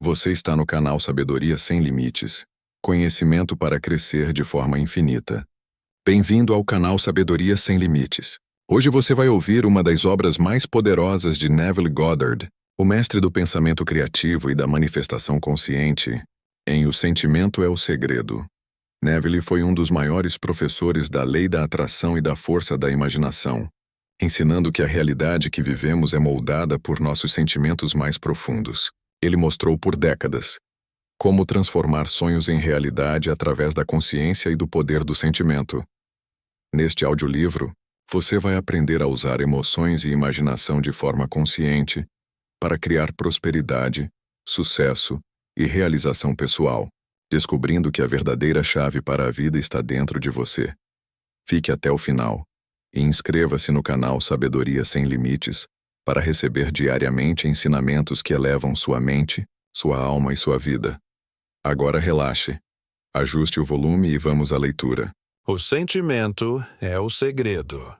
Você está no canal Sabedoria Sem Limites. Conhecimento para crescer de forma infinita. Bem-vindo ao canal Sabedoria Sem Limites. Hoje você vai ouvir uma das obras mais poderosas de Neville Goddard, o mestre do pensamento criativo e da manifestação consciente, em O Sentimento é o Segredo. Neville foi um dos maiores professores da lei da atração e da força da imaginação, ensinando que a realidade que vivemos é moldada por nossos sentimentos mais profundos. Ele mostrou por décadas como transformar sonhos em realidade através da consciência e do poder do sentimento. Neste audiolivro, você vai aprender a usar emoções e imaginação de forma consciente para criar prosperidade, sucesso e realização pessoal, descobrindo que a verdadeira chave para a vida está dentro de você. Fique até o final e inscreva-se no canal Sabedoria Sem Limites para receber diariamente ensinamentos que elevam sua mente, sua alma e sua vida. Agora relaxe, ajuste o volume e vamos à leitura. O Sentimento é o Segredo.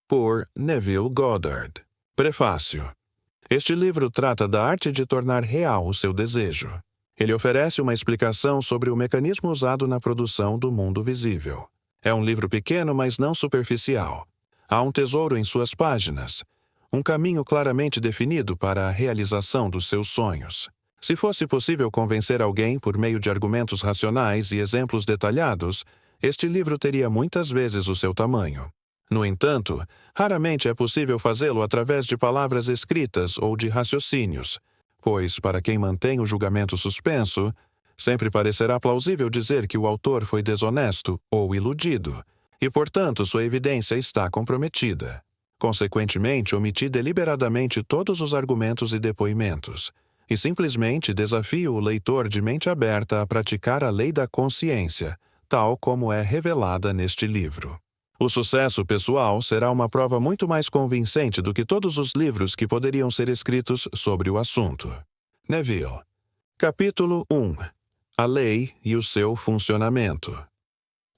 Por Neville Goddard. Prefácio. Este livro trata da arte de tornar real o seu desejo. Ele oferece uma explicação sobre o mecanismo usado na produção do mundo visível. É um livro pequeno, mas não superficial. Há um tesouro em suas páginas, um caminho claramente definido para a realização dos seus sonhos. Se fosse possível convencer alguém por meio de argumentos racionais e exemplos detalhados, este livro teria muitas vezes o seu tamanho. No entanto, raramente é possível fazê-lo através de palavras escritas ou de raciocínios, pois, para quem mantém o julgamento suspenso, sempre parecerá plausível dizer que o autor foi desonesto ou iludido, e, portanto, sua evidência está comprometida. Consequentemente, omiti deliberadamente todos os argumentos e depoimentos, e simplesmente desafio o leitor de mente aberta a praticar a lei da consciência, tal como é revelada neste livro. O sucesso pessoal será uma prova muito mais convincente do que todos os livros que poderiam ser escritos sobre o assunto. Neville. Capítulo 1. A lei e o seu funcionamento.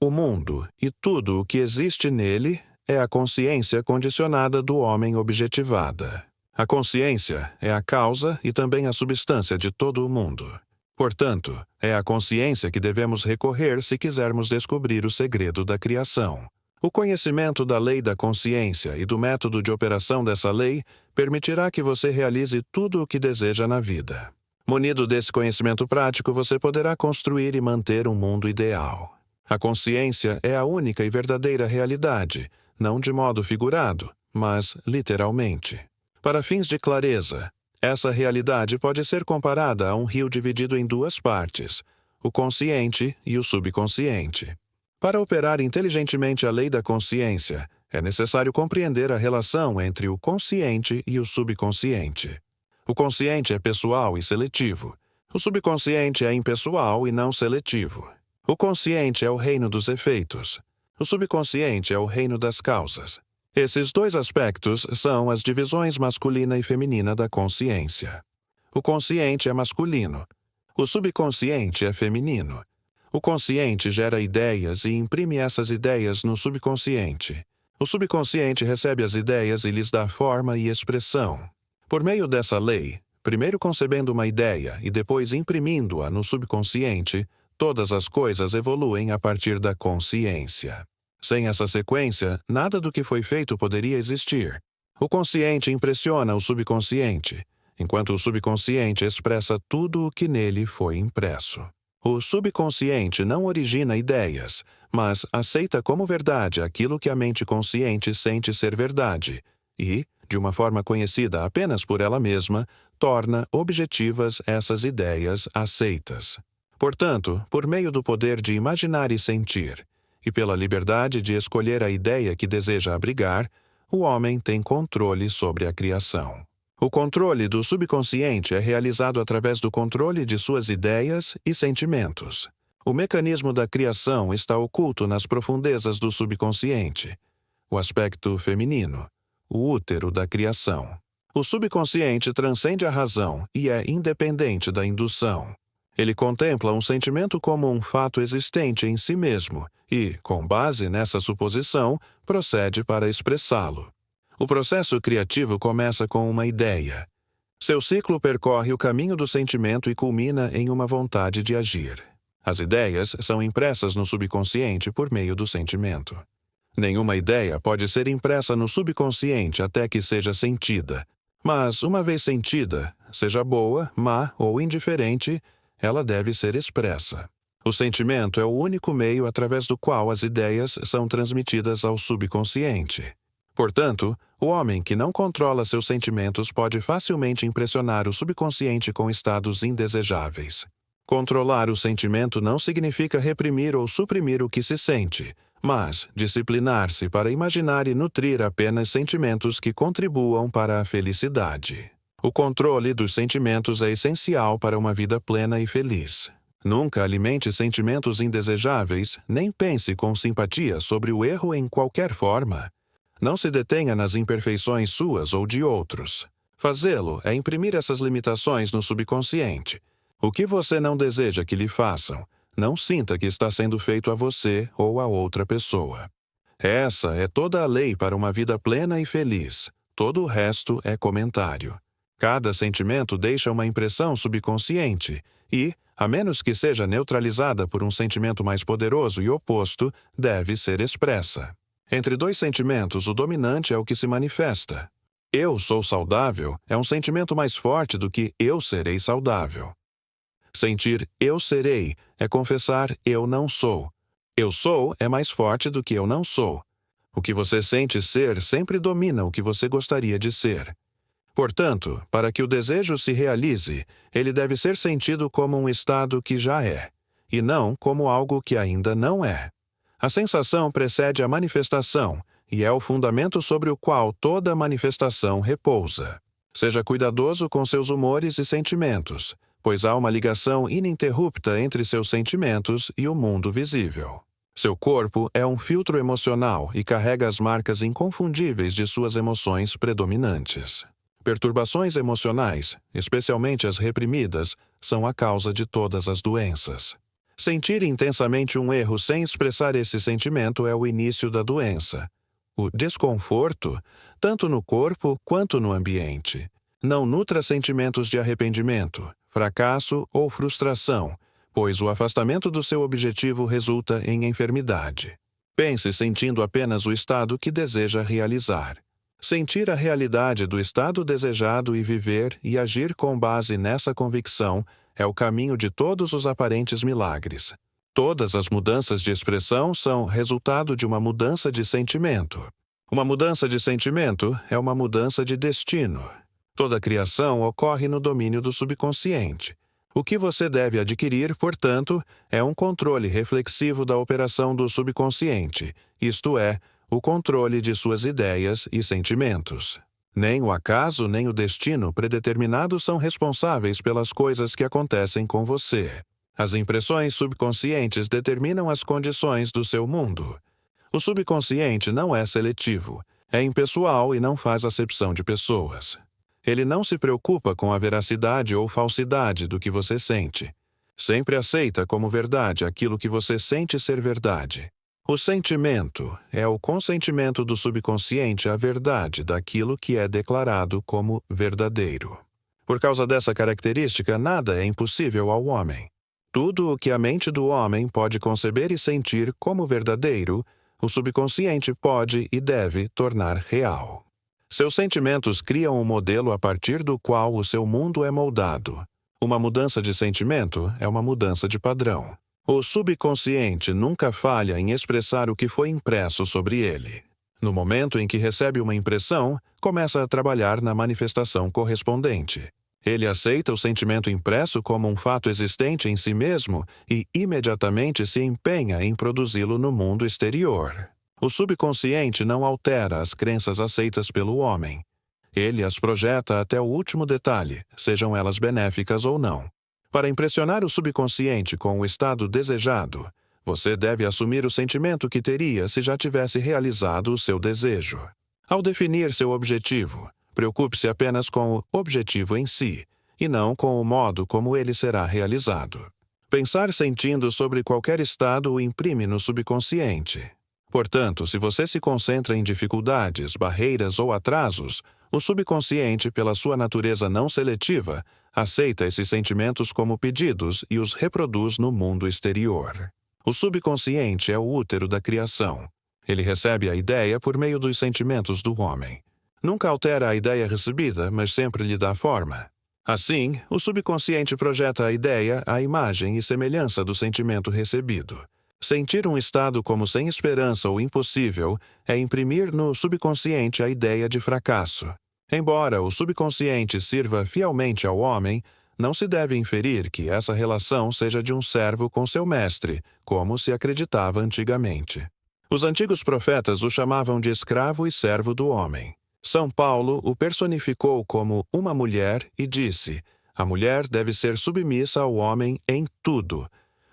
O mundo e tudo o que existe nele é a consciência condicionada do homem objetivada. A consciência é a causa e também a substância de todo o mundo. Portanto, é à consciência que devemos recorrer se quisermos descobrir o segredo da criação. O conhecimento da lei da consciência e do método de operação dessa lei permitirá que você realize tudo o que deseja na vida. Munido desse conhecimento prático, você poderá construir e manter um mundo ideal. A consciência é a única e verdadeira realidade, não de modo figurado, mas literalmente. Para fins de clareza, essa realidade pode ser comparada a um rio dividido em duas partes, o consciente e o subconsciente. Para operar inteligentemente a lei da consciência, é necessário compreender a relação entre o consciente e o subconsciente. O consciente é pessoal e seletivo. O subconsciente é impessoal e não seletivo. O consciente é o reino dos efeitos. O subconsciente é o reino das causas. Esses dois aspectos são as divisões masculina e feminina da consciência. O consciente é masculino. O subconsciente é feminino. O consciente gera ideias e imprime essas ideias no subconsciente. O subconsciente recebe as ideias e lhes dá forma e expressão. Por meio dessa lei, primeiro concebendo uma ideia e depois imprimindo-a no subconsciente, todas as coisas evoluem a partir da consciência. Sem essa sequência, nada do que foi feito poderia existir. O consciente impressiona o subconsciente, enquanto o subconsciente expressa tudo o que nele foi impresso. O subconsciente não origina ideias, mas aceita como verdade aquilo que a mente consciente sente ser verdade e, de uma forma conhecida apenas por ela mesma, torna objetivas essas ideias aceitas. Portanto, por meio do poder de imaginar e sentir, e pela liberdade de escolher a ideia que deseja abrigar, o homem tem controle sobre a criação. O controle do subconsciente é realizado através do controle de suas ideias e sentimentos. O mecanismo da criação está oculto nas profundezas do subconsciente, o aspecto feminino, o útero da criação. O subconsciente transcende a razão e é independente da indução. Ele contempla um sentimento como um fato existente em si mesmo e, com base nessa suposição, procede para expressá-lo. O processo criativo começa com uma ideia. Seu ciclo percorre o caminho do sentimento e culmina em uma vontade de agir. As ideias são impressas no subconsciente por meio do sentimento. Nenhuma ideia pode ser impressa no subconsciente até que seja sentida. Mas, uma vez sentida, seja boa, má ou indiferente, ela deve ser expressa. O sentimento é o único meio através do qual as ideias são transmitidas ao subconsciente. Portanto, o homem que não controla seus sentimentos pode facilmente impressionar o subconsciente com estados indesejáveis. Controlar o sentimento não significa reprimir ou suprimir o que se sente, mas disciplinar-se para imaginar e nutrir apenas sentimentos que contribuam para a felicidade. O controle dos sentimentos é essencial para uma vida plena e feliz. Nunca alimente sentimentos indesejáveis, nem pense com simpatia sobre o erro em qualquer forma. Não se detenha nas imperfeições suas ou de outros. Fazê-lo é imprimir essas limitações no subconsciente. O que você não deseja que lhe façam, não sinta que está sendo feito a você ou a outra pessoa. Essa é toda a lei para uma vida plena e feliz. Todo o resto é comentário. Cada sentimento deixa uma impressão subconsciente e, a menos que seja neutralizada por um sentimento mais poderoso e oposto, deve ser expressa. Entre dois sentimentos, o dominante é o que se manifesta. Eu sou saudável é um sentimento mais forte do que eu serei saudável. Sentir eu serei é confessar eu não sou. Eu sou é mais forte do que eu não sou. O que você sente ser sempre domina o que você gostaria de ser. Portanto, para que o desejo se realize, ele deve ser sentido como um estado que já é, e não como algo que ainda não é. A sensação precede a manifestação e é o fundamento sobre o qual toda manifestação repousa. Seja cuidadoso com seus humores e sentimentos, pois há uma ligação ininterrupta entre seus sentimentos e o mundo visível. Seu corpo é um filtro emocional e carrega as marcas inconfundíveis de suas emoções predominantes. Perturbações emocionais, especialmente as reprimidas, são a causa de todas as doenças. Sentir intensamente um erro sem expressar esse sentimento é o início da doença. O desconforto, tanto no corpo quanto no ambiente. Não nutra sentimentos de arrependimento, fracasso ou frustração, pois o afastamento do seu objetivo resulta em enfermidade. Pense sentindo apenas o estado que deseja realizar. Sentir a realidade do estado desejado e viver e agir com base nessa convicção é o caminho de todos os aparentes milagres. Todas as mudanças de expressão são resultado de uma mudança de sentimento. Uma mudança de sentimento é uma mudança de destino. Toda criação ocorre no domínio do subconsciente. O que você deve adquirir, portanto, é um controle reflexivo da operação do subconsciente, isto é, o controle de suas ideias e sentimentos. Nem o acaso nem o destino predeterminados são responsáveis pelas coisas que acontecem com você. As impressões subconscientes determinam as condições do seu mundo. O subconsciente não é seletivo, é impessoal e não faz acepção de pessoas. Ele não se preocupa com a veracidade ou falsidade do que você sente. Sempre aceita como verdade aquilo que você sente ser verdade. O sentimento é o consentimento do subconsciente à verdade daquilo que é declarado como verdadeiro. Por causa dessa característica, nada é impossível ao homem. Tudo o que a mente do homem pode conceber e sentir como verdadeiro, o subconsciente pode e deve tornar real. Seus sentimentos criam um modelo a partir do qual o seu mundo é moldado. Uma mudança de sentimento é uma mudança de padrão. O subconsciente nunca falha em expressar o que foi impresso sobre ele. No momento em que recebe uma impressão, começa a trabalhar na manifestação correspondente. Ele aceita o sentimento impresso como um fato existente em si mesmo e imediatamente se empenha em produzi-lo no mundo exterior. O subconsciente não altera as crenças aceitas pelo homem. Ele as projeta até o último detalhe, sejam elas benéficas ou não. Para impressionar o subconsciente com o estado desejado, você deve assumir o sentimento que teria se já tivesse realizado o seu desejo. Ao definir seu objetivo, preocupe-se apenas com o objetivo em si, e não com o modo como ele será realizado. Pensar sentindo sobre qualquer estado o imprime no subconsciente. Portanto, se você se concentra em dificuldades, barreiras ou atrasos, O subconsciente, pela sua natureza não seletiva, aceita esses sentimentos como pedidos e os reproduz no mundo exterior. O subconsciente é o útero da criação. Ele recebe a ideia por meio dos sentimentos do homem. Nunca altera a ideia recebida, mas sempre lhe dá forma. Assim, o subconsciente projeta a ideia à imagem e semelhança do sentimento recebido. Sentir um estado como sem esperança ou impossível é imprimir no subconsciente a ideia de fracasso. Embora o subconsciente sirva fielmente ao homem, não se deve inferir que essa relação seja de um servo com seu mestre, como se acreditava antigamente. Os antigos profetas o chamavam de escravo e servo do homem. São Paulo o personificou como uma mulher e disse: a mulher deve ser submissa ao homem em tudo.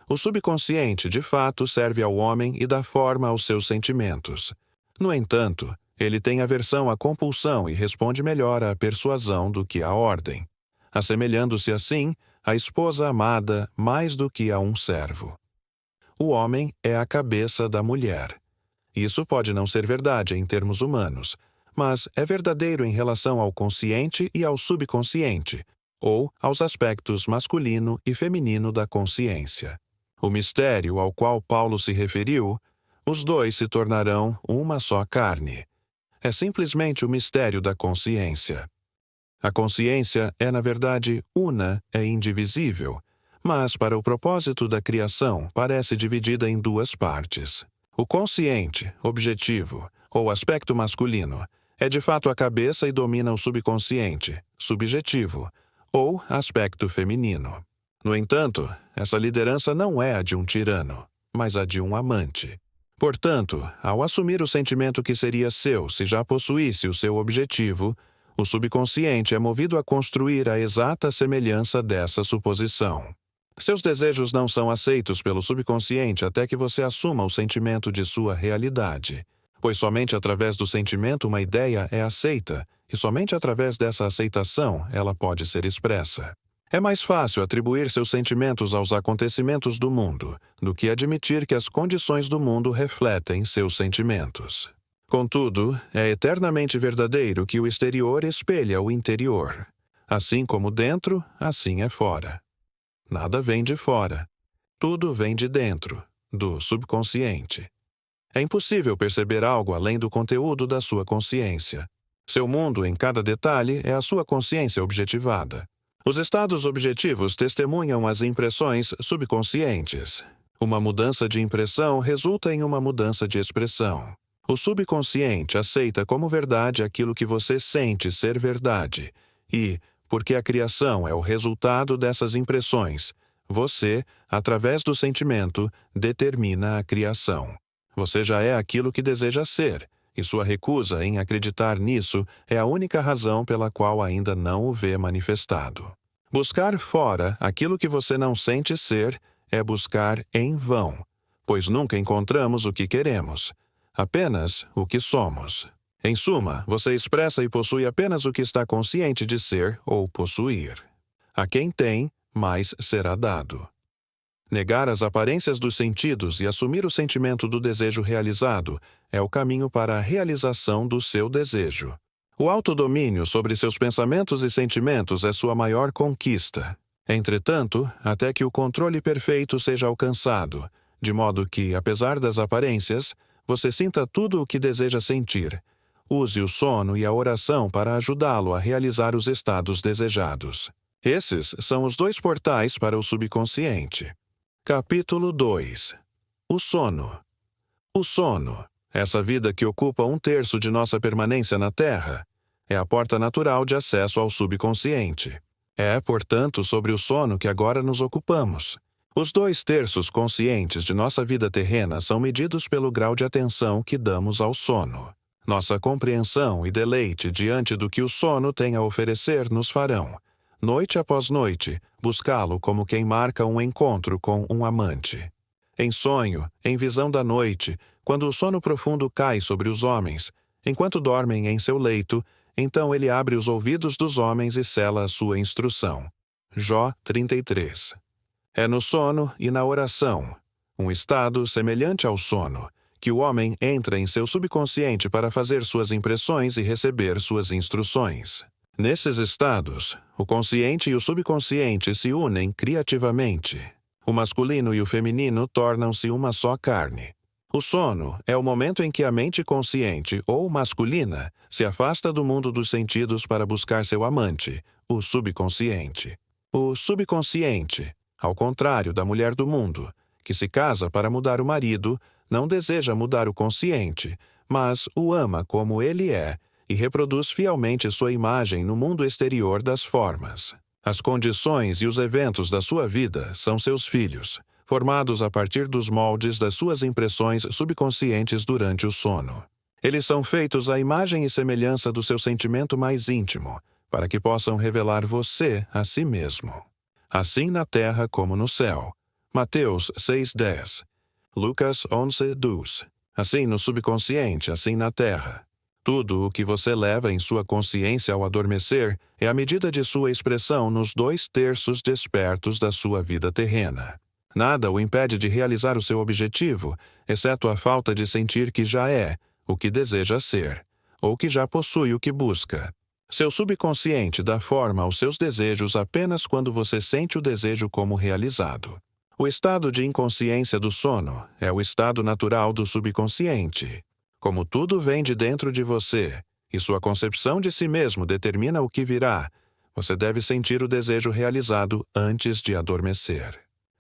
O subconsciente, de fato, serve ao homem e dá forma aos seus sentimentos. No entanto, ele tem aversão à compulsão e responde melhor à persuasão do que à ordem, assemelhando-se assim à esposa amada mais do que a um servo. O homem é a cabeça da mulher. Isso pode não ser verdade em termos humanos, mas é verdadeiro em relação ao consciente e ao subconsciente, ou aos aspectos masculino e feminino da consciência. O mistério ao qual Paulo se referiu, os dois se tornarão uma só carne. É simplesmente o mistério da consciência. A consciência é, na verdade, una e indivisível, mas, para o propósito da criação, parece dividida em duas partes. O consciente, objetivo, ou aspecto masculino, é de fato a cabeça e domina o subconsciente, subjetivo, ou aspecto feminino. No entanto, essa liderança não é a de um tirano, mas a de um amante. Portanto, ao assumir o sentimento que seria seu se já possuísse o seu objetivo, o subconsciente é movido a construir a exata semelhança dessa suposição. Seus desejos não são aceitos pelo subconsciente até que você assuma o sentimento de sua realidade, pois somente através do sentimento uma ideia é aceita, e somente através dessa aceitação ela pode ser expressa. É mais fácil atribuir seus sentimentos aos acontecimentos do mundo do que admitir que as condições do mundo refletem seus sentimentos. Contudo, é eternamente verdadeiro que o exterior espelha o interior. Assim como dentro, assim é fora. Nada vem de fora. Tudo vem de dentro, do subconsciente. É impossível perceber algo além do conteúdo da sua consciência. Seu mundo, em cada detalhe, é a sua consciência objetivada. Os estados objetivos testemunham as impressões subconscientes. Uma mudança de impressão resulta em uma mudança de expressão. O subconsciente aceita como verdade aquilo que você sente ser verdade. E, porque a criação é o resultado dessas impressões, você, através do sentimento, determina a criação. Você já é aquilo que deseja ser, e sua recusa em acreditar nisso é a única razão pela qual ainda não o vê manifestado. Buscar fora aquilo que você não sente ser é buscar em vão, pois nunca encontramos o que queremos, apenas o que somos. Em suma, você expressa e possui apenas o que está consciente de ser ou possuir. A quem tem, mais será dado. Negar as aparências dos sentidos e assumir o sentimento do desejo realizado é o caminho para a realização do seu desejo. O autodomínio sobre seus pensamentos e sentimentos é sua maior conquista. Entretanto, até que o controle perfeito seja alcançado, de modo que, apesar das aparências, você sinta tudo o que deseja sentir. Use o sono e a oração para ajudá-lo a realizar os estados desejados. Esses são os dois portais para o subconsciente. Capítulo 2. O sono. O sono, essa vida que ocupa 1/3 de nossa permanência na Terra, é a porta natural de acesso ao subconsciente. É, portanto, sobre o sono que agora nos ocupamos. Os 2/3 conscientes de nossa vida terrena são medidos pelo grau de atenção que damos ao sono. Nossa compreensão e deleite diante do que o sono tem a oferecer nos farão, noite após noite, buscá-lo como quem marca um encontro com um amante. Em sonho, em visão da noite, quando o sono profundo cai sobre os homens, enquanto dormem em seu leito, então ele abre os ouvidos dos homens e sela a sua instrução. Jó 33. É no sono e na oração, um estado semelhante ao sono, que o homem entra em seu subconsciente para fazer suas impressões e receber suas instruções. Nesses estados, o consciente e o subconsciente se unem criativamente. O masculino e o feminino tornam-se uma só carne. O sono é o momento em que a mente consciente ou masculina se afasta do mundo dos sentidos para buscar seu amante, o subconsciente. O subconsciente, ao contrário da mulher do mundo, que se casa para mudar o marido, não deseja mudar o consciente, mas o ama como ele é e reproduz fielmente sua imagem no mundo exterior das formas. As condições e os eventos da sua vida são seus filhos, formados a partir dos moldes das suas impressões subconscientes durante o sono. Eles são feitos à imagem e semelhança do seu sentimento mais íntimo, para que possam revelar você a si mesmo. Assim na terra como no céu. Mateus 6:10. Lucas 11:12. Assim no subconsciente, assim na terra. Tudo o que você leva em sua consciência ao adormecer é a medida de sua expressão nos 2/3 despertos da sua vida terrena. Nada o impede de realizar o seu objetivo, exceto a falta de sentir que já é o que deseja ser, ou que já possui o que busca. Seu subconsciente dá forma aos seus desejos apenas quando você sente o desejo como realizado. O estado de inconsciência do sono é o estado natural do subconsciente. Como tudo vem de dentro de você, e sua concepção de si mesmo determina o que virá, você deve sentir o desejo realizado antes de adormecer.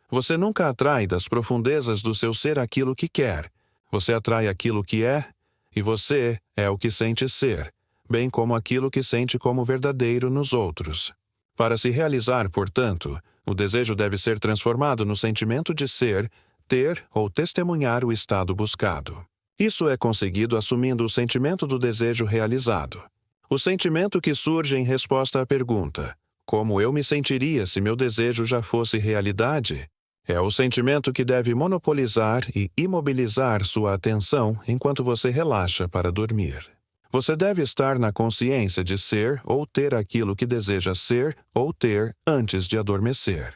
Você nunca atrai das profundezas do seu ser aquilo que quer. Você atrai aquilo que é, e você é o que sente ser, bem como aquilo que sente como verdadeiro nos outros. Para se realizar, portanto, o desejo deve ser transformado no sentimento de ser, ter ou testemunhar o estado buscado. Isso é conseguido assumindo o sentimento do desejo realizado. O sentimento que surge em resposta à pergunta: como eu me sentiria se meu desejo já fosse realidade? É o sentimento que deve monopolizar e imobilizar sua atenção enquanto você relaxa para dormir. Você deve estar na consciência de ser ou ter aquilo que deseja ser ou ter antes de adormecer.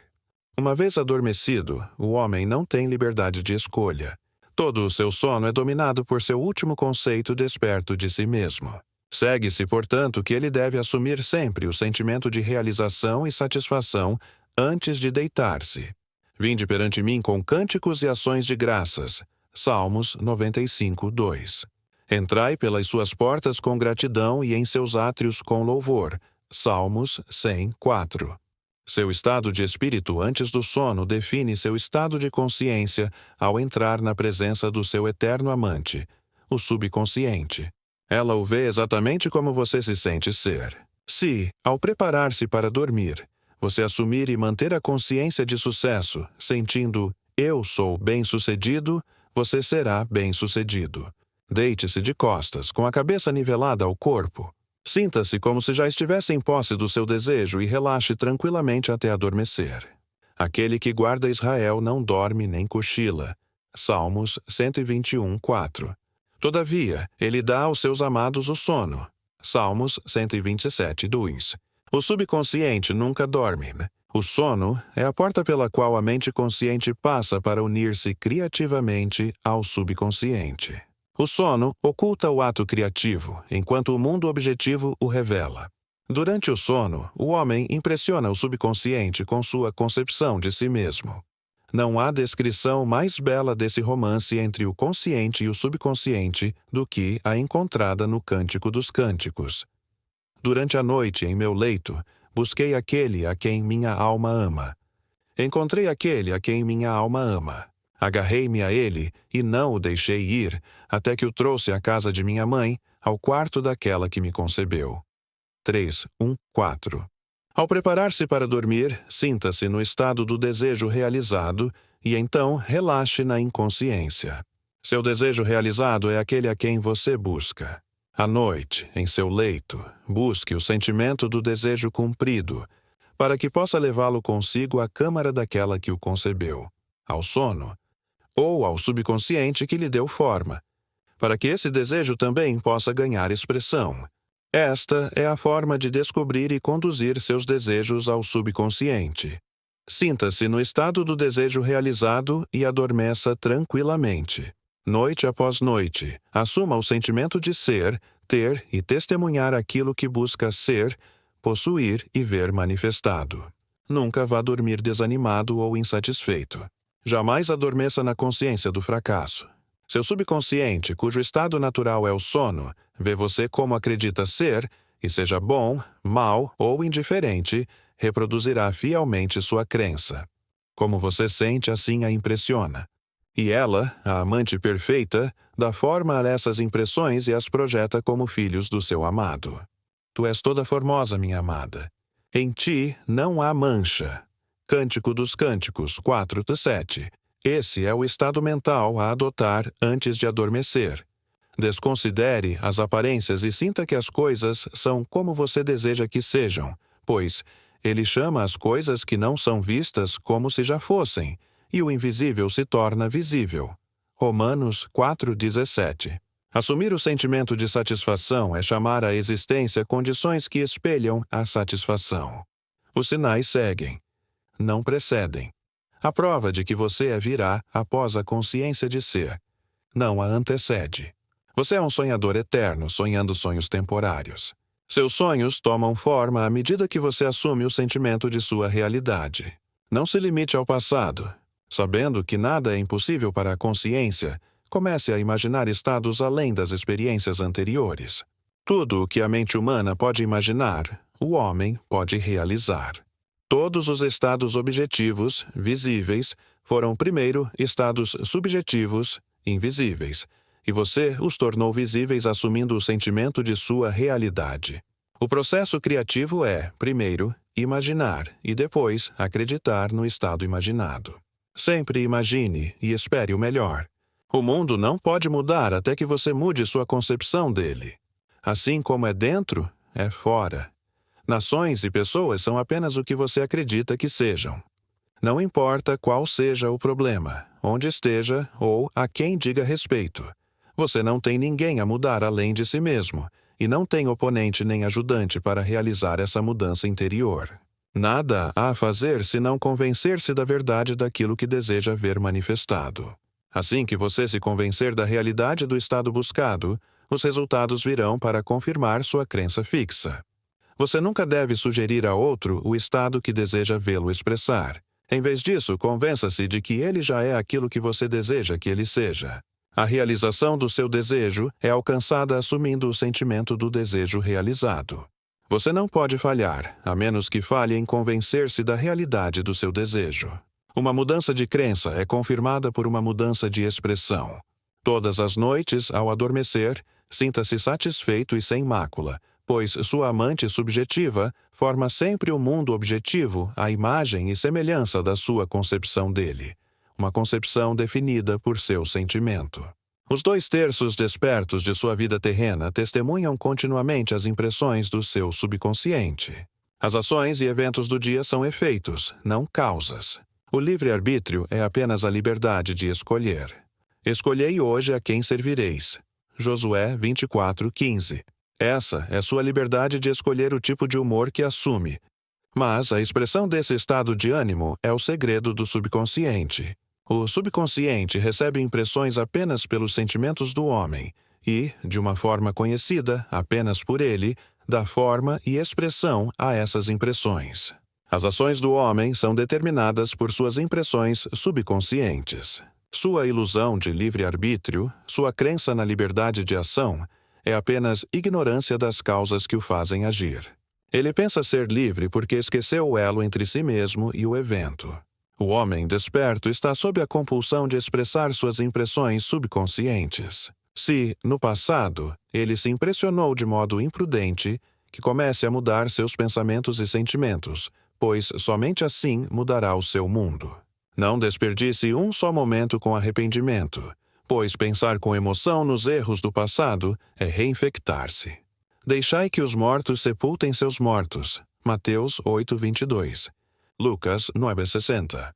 Uma vez adormecido, o homem não tem liberdade de escolha. Todo o seu sono é dominado por seu último conceito desperto de si mesmo. Segue-se, portanto, que ele deve assumir sempre o sentimento de realização e satisfação antes de deitar-se. Vinde perante mim com cânticos e ações de graças. Salmos 95:2. Entrai pelas suas portas com gratidão e em seus átrios com louvor. Salmos 100:4. Seu estado de espírito antes do sono define seu estado de consciência ao entrar na presença do seu eterno amante, o subconsciente. Ela o vê exatamente como você se sente ser. Se, ao preparar-se para dormir, você assumir e manter a consciência de sucesso, sentindo eu sou bem-sucedido, você será bem-sucedido. Deite-se de costas, com a cabeça nivelada ao corpo. Sinta-se como se já estivesse em posse do seu desejo e relaxe tranquilamente até adormecer. Aquele que guarda Israel não dorme nem cochila. Salmos 121:4. Todavia, ele dá aos seus amados o sono. Salmos 127:2. O subconsciente nunca dorme. O sono é a porta pela qual a mente consciente passa para unir-se criativamente ao subconsciente. O sono oculta o ato criativo, enquanto o mundo objetivo o revela. Durante o sono, o homem impressiona o subconsciente com sua concepção de si mesmo. Não há descrição mais bela desse romance entre o consciente e o subconsciente do que a encontrada no Cântico dos Cânticos. Durante a noite, em meu leito, busquei aquele a quem minha alma ama. Encontrei aquele a quem minha alma ama. Agarrei-me a ele e não o deixei ir, até que o trouxe à casa de minha mãe, ao quarto daquela que me concebeu. 3:1-4. Ao preparar-se para dormir, sinta-se no estado do desejo realizado e então relaxe na inconsciência. Seu desejo realizado é aquele a quem você busca. À noite, em seu leito, busque o sentimento do desejo cumprido, para que possa levá-lo consigo à câmara daquela que o concebeu, ao sono, ou ao subconsciente que lhe deu forma, para que esse desejo também possa ganhar expressão. Esta é a forma de descobrir e conduzir seus desejos ao subconsciente. Sinta-se no estado do desejo realizado e adormeça tranquilamente. Noite após noite, assuma o sentimento de ser, ter e testemunhar aquilo que busca ser, possuir e ver manifestado. Nunca vá dormir desanimado ou insatisfeito. Jamais adormeça na consciência do fracasso. Seu subconsciente, cujo estado natural é o sono, vê você como acredita ser, e seja bom, mau ou indiferente, reproduzirá fielmente sua crença. Como você sente, assim a impressiona. E ela, a amante perfeita, dá forma a essas impressões e as projeta como filhos do seu amado. Tu és toda formosa, minha amada. Em ti não há mancha. Cântico dos Cânticos 4:7. Esse é o estado mental a adotar antes de adormecer. Desconsidere as aparências e sinta que as coisas são como você deseja que sejam, pois ele chama as coisas que não são vistas como se já fossem, e o invisível se torna visível. Romanos 4:17. Assumir o sentimento de satisfação é chamar à existência condições que espelham a satisfação. Os sinais seguem, não precedem. A prova de que você virá após a consciência de ser, não a antecede. Você é um sonhador eterno, sonhando sonhos temporários. Seus sonhos tomam forma à medida que você assume o sentimento de sua realidade. Não se limite ao passado. Sabendo que nada é impossível para a consciência, comece a imaginar estados além das experiências anteriores. Tudo o que a mente humana pode imaginar, o homem pode realizar. Todos os estados objetivos, visíveis, foram primeiro estados subjetivos, invisíveis, e você os tornou visíveis assumindo o sentimento de sua realidade. O processo criativo é, primeiro, imaginar e depois acreditar no estado imaginado. Sempre imagine e espere o melhor. O mundo não pode mudar até que você mude sua concepção dele. Assim como é dentro, é fora. Nações e pessoas são apenas o que você acredita que sejam. Não importa qual seja o problema, onde esteja ou a quem diga respeito. Você não tem ninguém a mudar além de si mesmo, e não tem oponente nem ajudante para realizar essa mudança interior. Nada há a fazer senão convencer-se da verdade daquilo que deseja ver manifestado. Assim que você se convencer da realidade do estado buscado, os resultados virão para confirmar sua crença fixa. Você nunca deve sugerir a outro o estado que deseja vê-lo expressar. Em vez disso, convença-se de que ele já é aquilo que você deseja que ele seja. A realização do seu desejo é alcançada assumindo o sentimento do desejo realizado. Você não pode falhar, a menos que falhe em convencer-se da realidade do seu desejo. Uma mudança de crença é confirmada por uma mudança de expressão. Todas as noites, ao adormecer, sinta-se satisfeito e sem mácula, pois sua amante subjetiva forma sempre o mundo objetivo à imagem e semelhança da sua concepção dele, uma concepção definida por seu sentimento. Os 2/3 despertos de sua vida terrena testemunham continuamente as impressões do seu subconsciente. As ações e eventos do dia são efeitos, não causas. O livre-arbítrio é apenas a liberdade de escolher. Escolhei hoje a quem servireis. Josué 24:15. Essa é sua liberdade de escolher o tipo de humor que assume. Mas a expressão desse estado de ânimo é o segredo do subconsciente. O subconsciente recebe impressões apenas pelos sentimentos do homem e, de uma forma conhecida apenas por ele, dá forma e expressão a essas impressões. As ações do homem são determinadas por suas impressões subconscientes. Sua ilusão de livre-arbítrio, sua crença na liberdade de ação, é apenas ignorância das causas que o fazem agir. Ele pensa ser livre porque esqueceu o elo entre si mesmo e o evento. O homem desperto está sob a compulsão de expressar suas impressões subconscientes. Se, no passado, ele se impressionou de modo imprudente, que comece a mudar seus pensamentos e sentimentos, pois somente assim mudará o seu mundo. Não desperdice um só momento com arrependimento, pois pensar com emoção nos erros do passado é reinfectar-se. Deixai que os mortos sepultem seus mortos. Mateus 8:22. Lucas 9:60.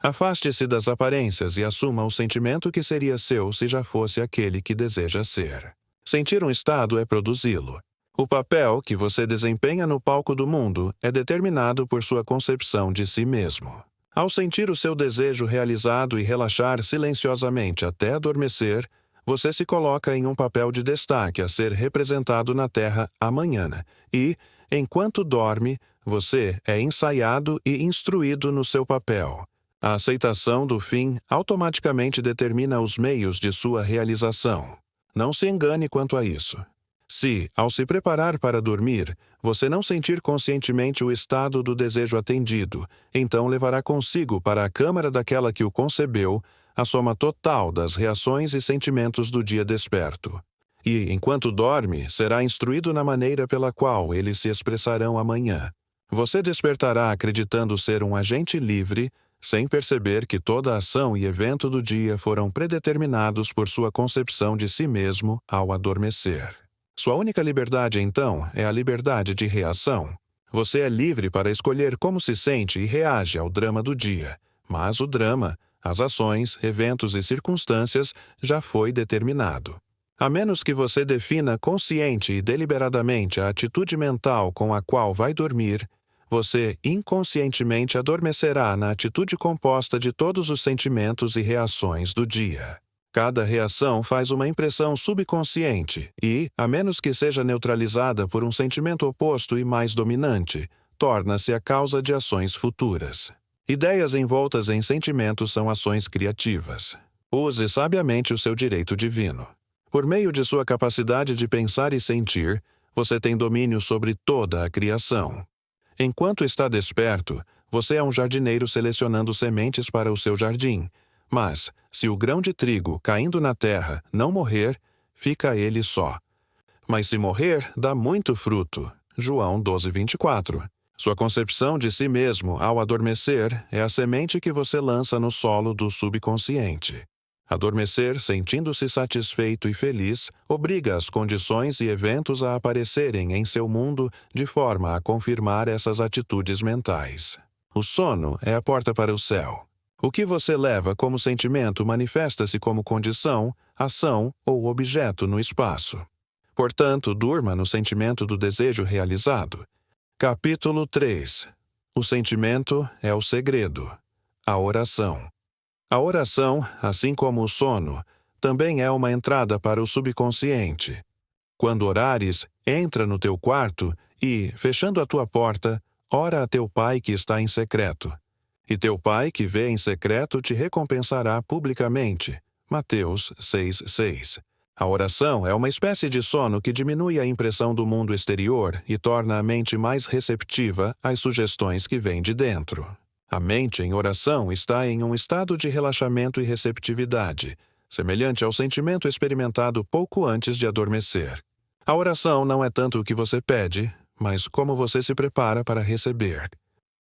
Afaste-se das aparências e assuma o sentimento que seria seu se já fosse aquele que deseja ser. Sentir um estado é produzi-lo. O papel que você desempenha no palco do mundo é determinado por sua concepção de si mesmo. Ao sentir o seu desejo realizado e relaxar silenciosamente até adormecer, você se coloca em um papel de destaque a ser representado na Terra amanhã e, enquanto dorme, você é ensaiado e instruído no seu papel. A aceitação do fim automaticamente determina os meios de sua realização. Não se engane quanto a isso. Se, ao se preparar para dormir, você não sentir conscientemente o estado do desejo atendido, então levará consigo para a câmara daquela que o concebeu a soma total das reações e sentimentos do dia desperto. E, enquanto dorme, será instruído na maneira pela qual eles se expressarão amanhã. Você despertará acreditando ser um agente livre, sem perceber que toda ação e evento do dia foram predeterminados por sua concepção de si mesmo ao adormecer. Sua única liberdade, então, é a liberdade de reação. Você é livre para escolher como se sente e reage ao drama do dia, mas o drama, as ações, eventos e circunstâncias já foi determinado. A menos que você defina consciente e deliberadamente a atitude mental com a qual vai dormir, você inconscientemente adormecerá na atitude composta de todos os sentimentos e reações do dia. Cada reação faz uma impressão subconsciente e, a menos que seja neutralizada por um sentimento oposto e mais dominante, torna-se a causa de ações futuras. Ideias envoltas em sentimentos são ações criativas. Use sabiamente o seu direito divino. Por meio de sua capacidade de pensar e sentir, você tem domínio sobre toda a criação. Enquanto está desperto, você é um jardineiro selecionando sementes para o seu jardim. Mas, se o grão de trigo, caindo na terra, não morrer, fica ele só. Mas se morrer, dá muito fruto. João 12:24. Sua concepção de si mesmo ao adormecer é a semente que você lança no solo do subconsciente. Adormecer, sentindo-se satisfeito e feliz, obriga as condições e eventos a aparecerem em seu mundo de forma a confirmar essas atitudes mentais. O sono é a porta para o céu. O que você leva como sentimento manifesta-se como condição, ação ou objeto no espaço. Portanto, durma no sentimento do desejo realizado. Capítulo 3. O sentimento é o segredo. A oração. A oração, assim como o sono, também é uma entrada para o subconsciente. Quando orares, entra no teu quarto e, fechando a tua porta, ora a teu pai que está em secreto. E teu pai que vê em secreto te recompensará publicamente. Mateus 6:6. A oração é uma espécie de sono que diminui a impressão do mundo exterior e torna a mente mais receptiva às sugestões que vêm de dentro. A mente em oração está em um estado de relaxamento e receptividade, semelhante ao sentimento experimentado pouco antes de adormecer. A oração não é tanto o que você pede, mas como você se prepara para receber.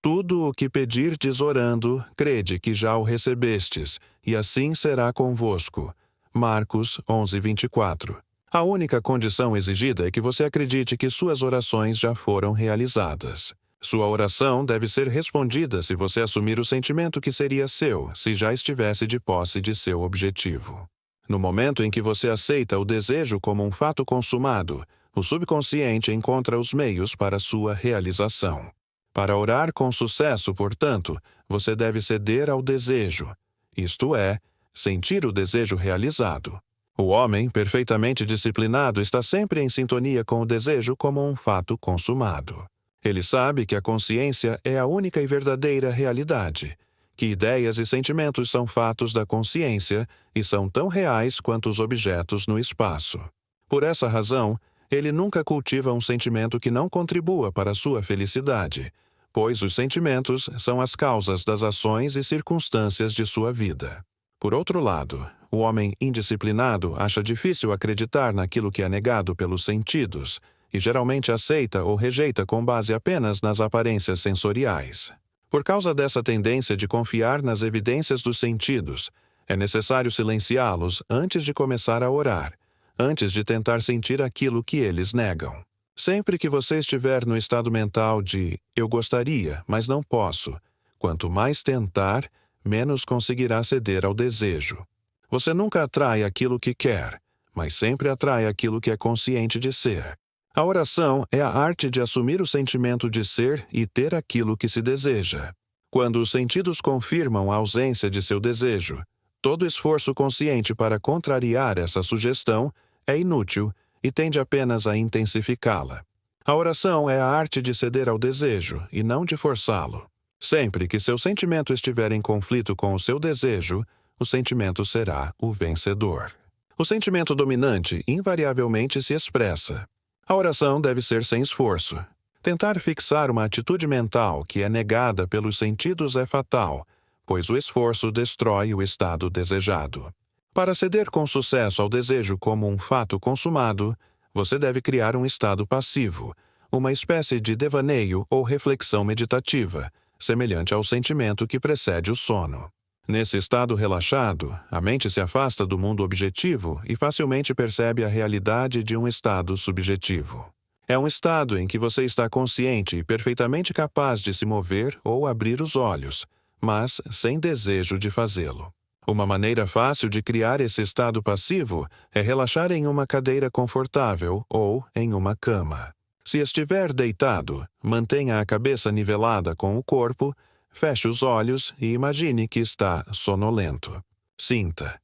Tudo o que pedirdes orando, crede que já o recebestes, e assim será convosco. Marcos 11:24. A única condição exigida é que você acredite que suas orações já foram realizadas. Sua oração deve ser respondida se você assumir o sentimento que seria seu, se já estivesse de posse de seu objetivo. No momento em que você aceita o desejo como um fato consumado, o subconsciente encontra os meios para sua realização. Para orar com sucesso, portanto, você deve ceder ao desejo, isto é, sentir o desejo realizado. O homem, perfeitamente disciplinado, está sempre em sintonia com o desejo como um fato consumado. Ele sabe que a consciência é a única e verdadeira realidade, que ideias e sentimentos são fatos da consciência e são tão reais quanto os objetos no espaço. Por essa razão, ele nunca cultiva um sentimento que não contribua para a sua felicidade, pois os sentimentos são as causas das ações e circunstâncias de sua vida. Por outro lado, o homem indisciplinado acha difícil acreditar naquilo que é negado pelos sentidos, e geralmente aceita ou rejeita com base apenas nas aparências sensoriais. Por causa dessa tendência de confiar nas evidências dos sentidos, é necessário silenciá-los antes de começar a orar, antes de tentar sentir aquilo que eles negam. Sempre que você estiver no estado mental de "eu gostaria, mas não posso", quanto mais tentar, menos conseguirá ceder ao desejo. Você nunca atrai aquilo que quer, mas sempre atrai aquilo que é consciente de ser. A oração é a arte de assumir o sentimento de ser e ter aquilo que se deseja. Quando os sentidos confirmam a ausência de seu desejo, todo esforço consciente para contrariar essa sugestão é inútil e tende apenas a intensificá-la. A oração é a arte de ceder ao desejo e não de forçá-lo. Sempre que seu sentimento estiver em conflito com o seu desejo, o sentimento será o vencedor. O sentimento dominante invariavelmente se expressa. A oração deve ser sem esforço. Tentar fixar uma atitude mental que é negada pelos sentidos é fatal, pois o esforço destrói o estado desejado. Para ceder com sucesso ao desejo como um fato consumado, você deve criar um estado passivo, uma espécie de devaneio ou reflexão meditativa, semelhante ao sentimento que precede o sono. Nesse estado relaxado, a mente se afasta do mundo objetivo e facilmente percebe a realidade de um estado subjetivo. É um estado em que você está consciente e perfeitamente capaz de se mover ou abrir os olhos, mas sem desejo de fazê-lo. Uma maneira fácil de criar esse estado passivo é relaxar em uma cadeira confortável ou em uma cama. Se estiver deitado, mantenha a cabeça nivelada com o corpo, feche os olhos e imagine que está sonolento. Sinta: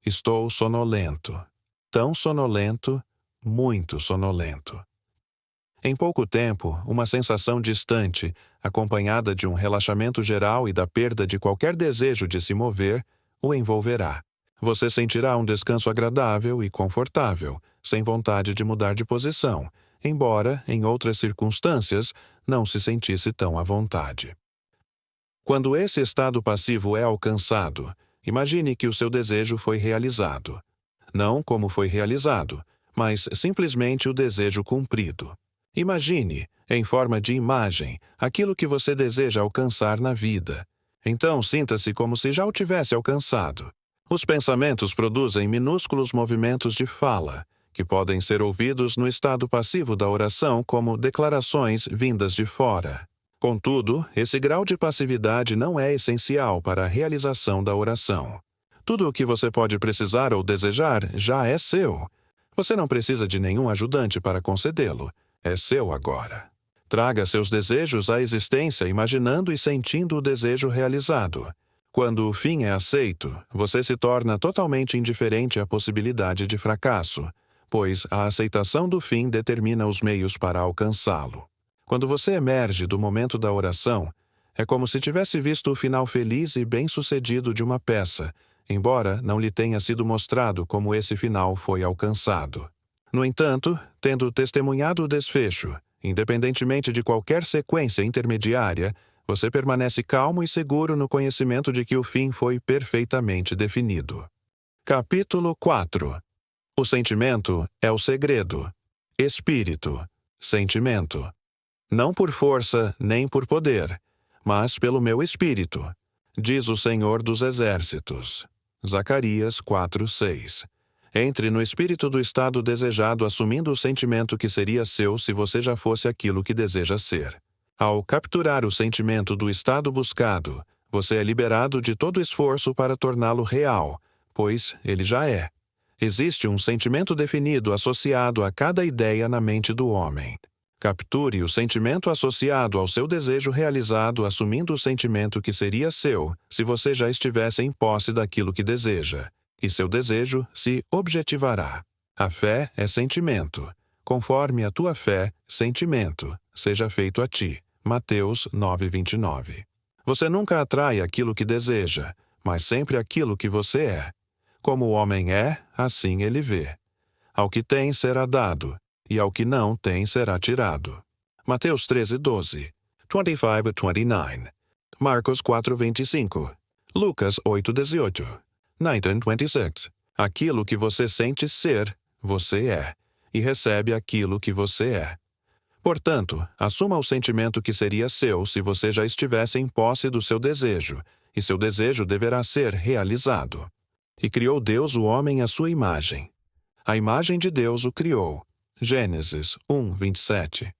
estou sonolento. Tão sonolento, muito sonolento. Em pouco tempo, uma sensação distante, acompanhada de um relaxamento geral e da perda de qualquer desejo de se mover, o envolverá. Você sentirá um descanso agradável e confortável, sem vontade de mudar de posição, embora, em outras circunstâncias, não se sentisse tão à vontade. Quando esse estado passivo é alcançado, imagine que o seu desejo foi realizado. Não como foi realizado, mas simplesmente o desejo cumprido. Imagine, em forma de imagem, aquilo que você deseja alcançar na vida. Então sinta-se como se já o tivesse alcançado. Os pensamentos produzem minúsculos movimentos de fala, que podem ser ouvidos no estado passivo da oração como declarações vindas de fora. Contudo, esse grau de passividade não é essencial para a realização da oração. Tudo o que você pode precisar ou desejar já é seu. Você não precisa de nenhum ajudante para concedê-lo. É seu agora. Traga seus desejos à existência imaginando e sentindo o desejo realizado. Quando o fim é aceito, você se torna totalmente indiferente à possibilidade de fracasso, pois a aceitação do fim determina os meios para alcançá-lo. Quando você emerge do momento da oração, é como se tivesse visto o final feliz e bem-sucedido de uma peça, embora não lhe tenha sido mostrado como esse final foi alcançado. No entanto, tendo testemunhado o desfecho, independentemente de qualquer sequência intermediária, você permanece calmo e seguro no conhecimento de que o fim foi perfeitamente definido. Capítulo 4. O sentimento é o segredo. Espírito. Sentimento. Não por força nem por poder, mas pelo meu espírito, diz o Senhor dos Exércitos. Zacarias 4:6. Entre no espírito do estado desejado assumindo o sentimento que seria seu se você já fosse aquilo que deseja ser. Ao capturar o sentimento do estado buscado, você é liberado de todo esforço para torná-lo real, pois ele já é. Existe um sentimento definido associado a cada ideia na mente do homem. Capture o sentimento associado ao seu desejo realizado assumindo o sentimento que seria seu se você já estivesse em posse daquilo que deseja, e seu desejo se objetivará. A fé é sentimento. Conforme a tua fé, sentimento, seja feito a ti. Mateus 9:29. Você nunca atrai aquilo que deseja, mas sempre aquilo que você é. Como o homem é, assim ele vê. Ao que tem será dado, e ao que não tem será tirado. Mateus 13:12, 25-29, Marcos 4:25, Lucas 8:18, 19:26. Aquilo que você sente ser, você é, e recebe aquilo que você é. Portanto, assuma o sentimento que seria seu se você já estivesse em posse do seu desejo, e seu desejo deverá ser realizado. E criou Deus o homem à sua imagem. A imagem de Deus o criou. Gênesis 1:27.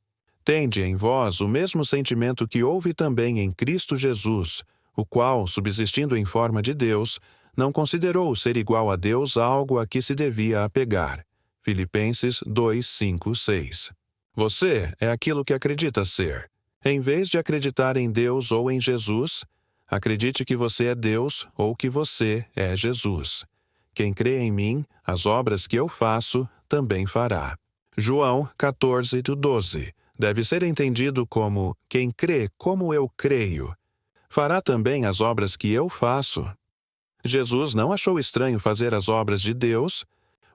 Tende em vós o mesmo sentimento que houve também em Cristo Jesus, o qual, subsistindo em forma de Deus, não considerou ser igual a Deus algo a que se devia apegar. Filipenses 2:5-6. Você é aquilo que acredita ser. Em vez de acreditar em Deus ou em Jesus, acredite que você é Deus ou que você é Jesus. Quem crê em mim, as obras que eu faço, também fará. João 14:12 deve ser entendido como: quem crê como eu creio, fará também as obras que eu faço. Jesus não achou estranho fazer as obras de Deus,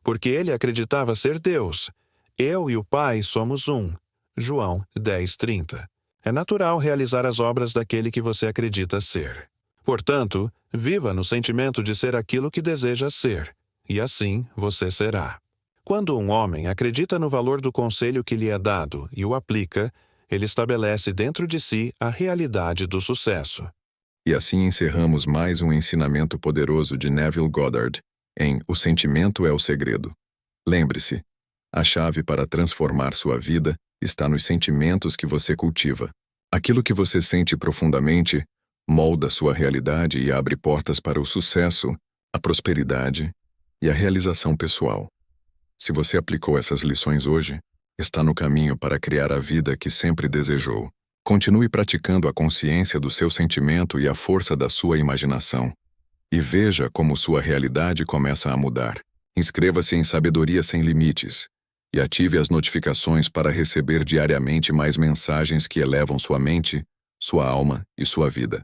porque ele acreditava ser Deus. Eu e o Pai somos um. João 10:30. É natural realizar as obras daquele que você acredita ser. Portanto, viva no sentimento de ser aquilo que deseja ser, e assim você será. Quando um homem acredita no valor do conselho que lhe é dado e o aplica, ele estabelece dentro de si a realidade do sucesso. E assim encerramos mais um ensinamento poderoso de Neville Goddard em O Sentimento é o Segredo. Lembre-se, a chave para transformar sua vida está nos sentimentos que você cultiva. Aquilo que você sente profundamente molda sua realidade e abre portas para o sucesso, a prosperidade e a realização pessoal. Se você aplicou essas lições hoje, está no caminho para criar a vida que sempre desejou. Continue praticando a consciência do seu sentimento e a força da sua imaginação. E veja como sua realidade começa a mudar. Inscreva-se em Sabedoria Sem Limites e ative as notificações para receber diariamente mais mensagens que elevam sua mente, sua alma e sua vida.